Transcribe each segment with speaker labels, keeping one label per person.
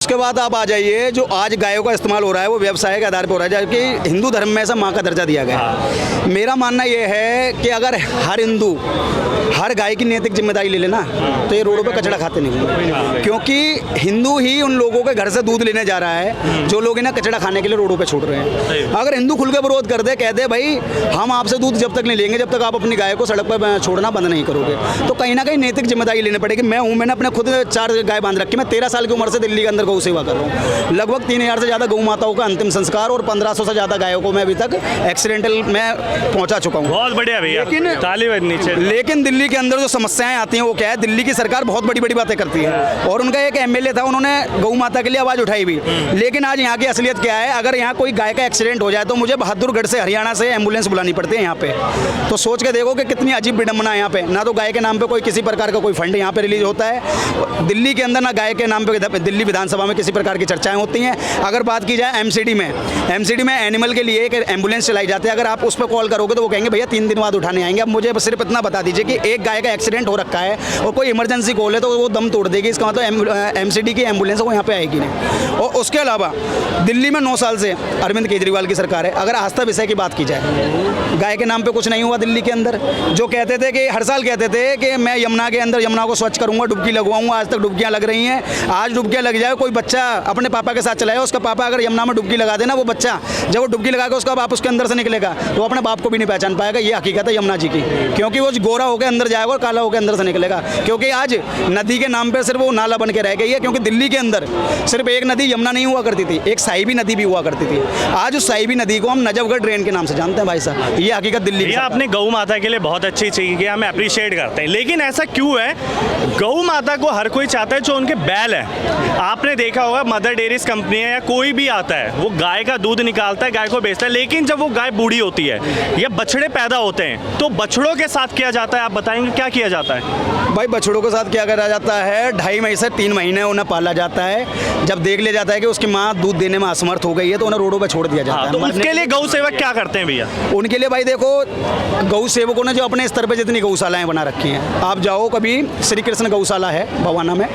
Speaker 1: उसके बाद आप आ जाइए, जो आज गायों का इस्तेमाल हो रहा है वो व्यवसाय के आधार पर हो रहा है, जबकि हिंदू धर्म में ऐसा माँ का दर्जा दिया गया है। मेरा मानना ये है कि अगर हर हिंदू हर गाय की नैतिक जिम्मेदारी ले लेना तो ये रोडों पे कचरा खाते नहीं होंगे, क्योंकि हिंदू ही उन लोगों के घर से दूध लेने जा रहा है जो लोग इन्हें कचरा खाने के लिए रोडों पे छोड़ रहे हैं। अगर हिंदू खुल के विरोध कर दे, कह दे भाई हम आपसे दूध जब तक नहीं लेंगे जब तक आप अपनी गाय को सड़क पर छोड़ना बंद नहीं करोगे, तो कहीं ना कहीं नैतिक जिम्मेदारी लेनी पड़ेगी। मैं हूँ, मैंने अपने खुद 4 गाय बांध रखी। मैं 13 साल की उम्र से दिल्ली के अंदर गौ सेवा कर रहा हूँ। लगभग 3000 से ज़्यादा गौ माताओं का अंतिम संस्कार और 1500 से ज़्यादा गायों को मैं अभी तक एक्सीडेंटल में पहुँचा चुका हूँ।
Speaker 2: बहुत बढ़िया भैया,
Speaker 1: लेकिन दिल्ली के अंदर जो समस्याएं आती हैं वो क्या है, दिल्ली की सरकार बहुत बड़ी बड़ी बातें करती है, और उनका एक एमएलए था, उन्होंने गौ माता के लिए आवाज़ उठाई भी। लेकिन आज यहाँ की असलियत क्या है, अगर यहाँ कोई गाय का एक्सीडेंट हो जाए तो मुझे बहादुरगढ़ से, हरियाणा से एम्बुलेंस बुलानी पड़ती है यहाँ पे। तो सोच के देखो कि कितनी अजीब विडंबना है यहाँ पे। ना तो गाय के नाम पे कोई किसी प्रकार का कोई फंड यहाँ पे रिलीज होता है दिल्ली के अंदर, ना गाय के नाम पे दिल्ली विधानसभा में किसी प्रकार की चर्चाएं होती हैं। अगर बात की जाए एमसीडी में एनिमल के लिए एक एम्बुलेंस चलाई जाती है। अगर आप उस पर कॉल करोगे तो वो कहेंगे भैया 3 दिन बाद उठाने आएंगे। अब मुझे सिर्फ इतना बता दीजिए कि एक गाय का एक्सीडेंट हो रखा है और कोई इमरजेंसी कॉल है तो वो दम तोड़ देगी, इसका मतलब एमसीडी की एम्बुलेंस वो यहाँ पे आएगी नहीं। और उसके अलावा दिल्ली में 9 साल से अरविंद केजरीवाल की सरकार है। अगर आस्था विषय की बात की जाए, गाय के नाम पे कुछ नहीं हुआ दिल्ली के अंदर। जो कहते थे कि हर साल कहते थे कि मैं यमुना के अंदर यमुना को स्वच्छ करूंगा, डुबकी लगवाऊंगा, आज तक डुबकियां लग रही हैं। आज डुबकियां लग जाए, कोई बच्चा अपने पापा के साथ चलाया, उसका पापा अगर यमुना में डुबकी लगा देना, वो बच्चा जब वो डुबकी लगाएगा उसका बाप उसके अंदर से निकलेगा तो अपने बाप को भी नहीं पहचान पाएगा। ये हकीकत है यमुना जी की, क्योंकि वो गोरा होकर अंदर जाएगा और काला होकर अंदर से निकलेगा। क्योंकि आज नदी के नाम पे सिर्फ वो नाला बन के रह गई है, क्योंकि दिल्ली के अंदर सिर्फ एक नदी यमुना नहीं हुआ करती थी, एक साहिबी नदी भी हुआ करती थी। आज उस साहिबी नदी को हम नजफगढ़ ड्रेन के नाम से जानते हैं भाई साहब। ये हकीकत दिल्ली की।
Speaker 2: आपने गौ माता के लिए बहुत अच्छी चीज की, हम अप्रिशिएट करते हैं, लेकिन ऐसा क्यों है? गौ माता को हर कोई चाहता है जो उनके बैल है। आपने देखा होगा मदर डेयरीज कंपनी है या कोई भी आता है, वो गाय का दूध निकालता है, गाय को बेचता है, लेकिन जब वो गाय बूढ़ी होती है या बछड़े पैदा होते हैं तो बछड़ों के साथ किया जाता है। आप बताएंगे क्या किया जाता है?
Speaker 1: भाई बछड़ों के साथ क्या करा जाता है, 2.5 महीने से 3 महीने उन्हें पाला जाता है। जब देख लिया जाता है कि उसकी माँ दूध देने में असमर्थ हो गई है तो उन्हें रोडों पे छोड़ दिया जाता है।
Speaker 2: तो उसके लिए गौ सेवक क्या करते हैं भैया?
Speaker 1: उनके लिए भाई देखो, गौ सेवकों ने जो अपने स्तर पे जितनी गौशालाएं बना रखी हैं, आप जाओ कभी, श्री कृष्ण गौशाला है भवाना में,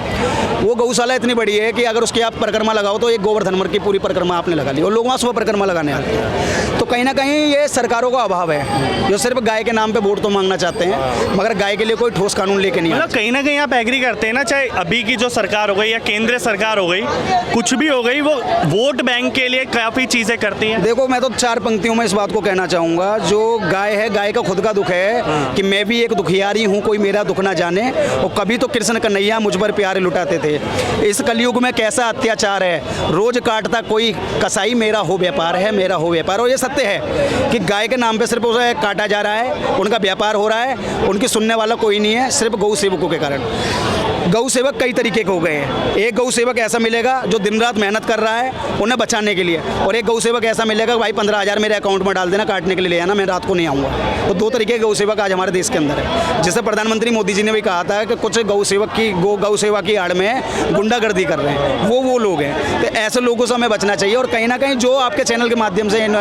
Speaker 1: वो गौशाला इतनी बड़ी है कि अगर उसकी आप परिक्रमा लगाओ तो एक गोवर्धन मर की पूरी परिक्रमा आपने लगा ली और लोग वहाँ सुबह परिक्रमा लगाने आते हैं। तो कहीं ना कहीं ये सरकारों का अभाव है, जो सिर्फ गाय के नाम पे वोट तो मांगना चाहते हैं मगर गाय के लिए कोई ठोस कानून लेके नहीं आते।
Speaker 2: कहीं ना कहीं आप एग्री करते हैं ना, चाहे अभी की जो सरकार हो गई या केंद्र सरकार हो गई, कुछ भी हो गई, वो वोट बैंक के लिए काफ़ी चीज़ें करती हैं।
Speaker 1: देखो मैं तो 4 पंक्तियों में इस बात को कहना चाहूँगा, जो गाय है, गाय का खुद का दुख है कि मैं भी एक दुखियारी हूँ, कोई मेरा दुख ना जाने। और कभी तो कृष्ण कन्हैया मुझ पर प्यार लुटाते थे। इस कलयुग में कैसा अत्याचार है, रोज काटता कोई कसाई, मेरा हो व्यापार है, मेरा हो व्यापार। और ये सत्य है कि गाय के नाम पे सिर्फ उसे काटा जा रहा है, उनका व्यापार हो रहा है, उनकी सुनने वाला कोई नहीं है, सिर्फ गौ सेवकों के कारण। गौ सेवक कई तरीके के हो गए हैं। एक गौ सेवक ऐसा मिलेगा जो दिन रात मेहनत कर रहा है उन्हें बचाने के लिए, और एक गौ सेवक ऐसा मिलेगा भाई 15,000 मेरे अकाउंट में डाल देना, काटने के लिए ले आना, मैं रात को नहीं आऊँगा। तो 2 तरीके के गौ सेवक आज हमारे देश के अंदर है। जैसे प्रधानमंत्री मोदी जी ने भी कहा था कि कुछ गौ सेवक की गौ सेवा की आड़ में गुंडागर्दी कर रहे हैं, वो लोग हैं। तो ऐसे लोगों से हमें बचना चाहिए। और कहीं ना कहीं जो आपके चैनल के माध्यम से इन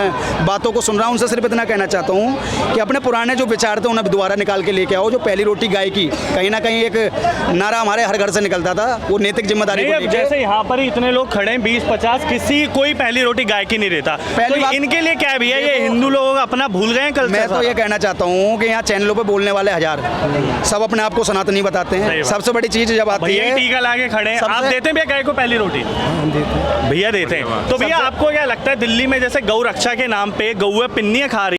Speaker 1: बातों को सुन रहा हूँ, उनसे सिर्फ इतना कहना चाहता हूँ कि अपने पुराने जो विचार थे उन्हें दोबारा निकाल के लेके आओ। जो पहली रोटी गाय की, कहीं ना कहीं एक नारा हमारे हर घर से निकलता था, वो नैतिक जिम्मेदारी को
Speaker 2: जैसे यहाँ पर ही इतने लोग खड़े हैं, 20-50, कोई पहली रोटी गाय की नहीं रहता। तो इनके लिए क्या है भैया, ये हिंदू लोग अपना भूल गए कल?
Speaker 1: मैं तो ये कहना चाहता हूँ कि यहाँ चैनलों पे बोलने वाले 1000 सब अपने आप को सनातनी बताते हैं। सबसे बड़ी चीज जब आती है,
Speaker 2: टीका लाके खड़े हैं, आप देते हैं भैया गाय को पहली रोटी? भैया देते हैं। तो भैया आपको क्या लगता है, दिल्ली में जैसे गौ रक्षा के नाम पे गौ पिन्नियां खा रही